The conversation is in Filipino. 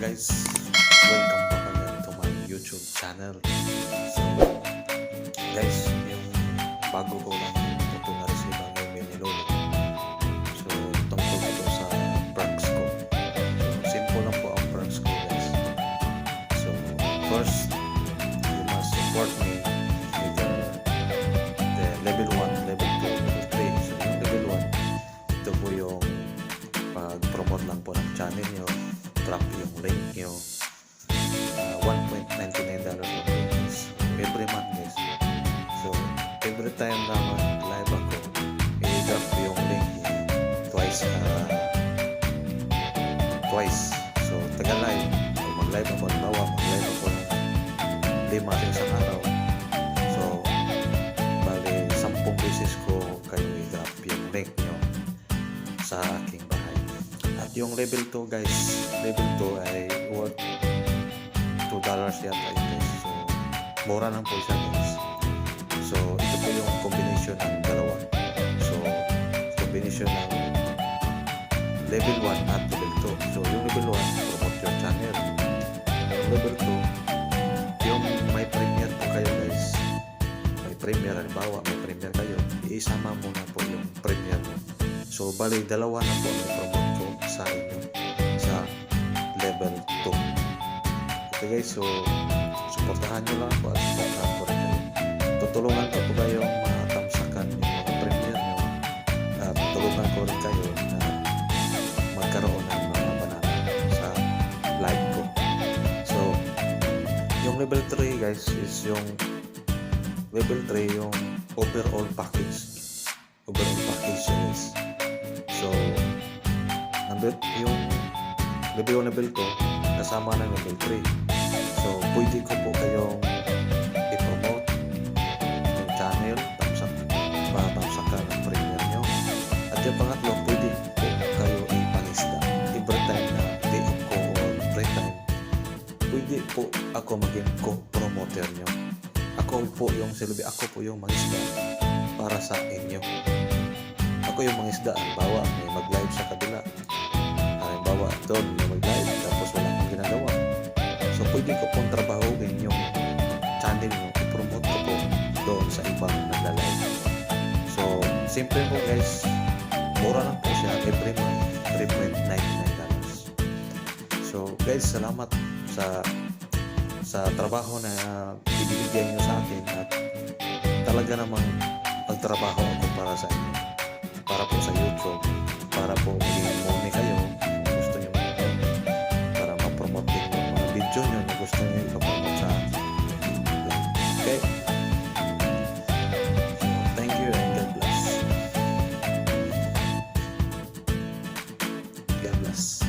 guys, welcome back again to my YouTube channel. So guys, yung bago ko lang ito na-receive ang email ni Lolo. So tungkol ito sa pranks ko. So simple lang po ang pranks ko guys. So first, you must support me with the level 1, level 2, level 3. So yung level 1, ito po yung pag-promote lang po ng channel nyo, drop yung link nyo, $1.99 every month guys. So every time na mag-live ako, i-drop yung link twice. So taga-live, kung mag-live ako, mag-live ako ng 5 sa isang araw. So bali 10 beses ko kayo i-drop yung link nyo sa aking bahay. At yung level 2 guys, level 2 ay worth $2 yata yun guys. So mura lang po siya guys. So ito po yung combination ng dalawa. So combination ng level 1 at level 2. So yung level 1, promote your channel. Yung level 2, yung may premiere po kayo guys. May premiere, halimbawa may premiere kayo, iisama muna po yung premiere mo. So bali dalawa na po ang promote ko sa inyo sa level 2. Okay guys, so suportahan nyo lang po at suportahan ko rin kayo. Tutulungan ko po kayong matamsakan yung mga premiere nyo at tulungan ko rin kayo na magkaroon ng mga banana sa live ko. So yung level 3 guys is yung level 3 yung overall package guys. So yung level 1, level 2 kasama ng level 3. So pwede ko po kayong i-promote yung channel, tamsakan ng premiere nyo. At yung pangatlo, pwede po kayo ipangisda every time na day off ko or free time. Pwede po ako maging co-promoter nyo. Ako po yung mangisda para sa inyo. Ako yung mangisda, halimbawa may mag-live sa kabila, halimbawa doon may mag-live tapos wala akong ginagawa. So pwede ko pong trabahuin yung channel nyo, i-promote ko po doon sa ibang nagla-live. So simple po guys, mura lang po siya every month, $3.99. So guys, salamat sa trabaho na ibibigay nyo sa akin at talaga namang magtrabaho ako para sa inyo, para po sa YouTube, para po maging money kayo kung gusto nyo para ma-promote din yung mga video nyo na gusto nyo ipapromote sa akin. Okay? So, thank you and God bless. God bless.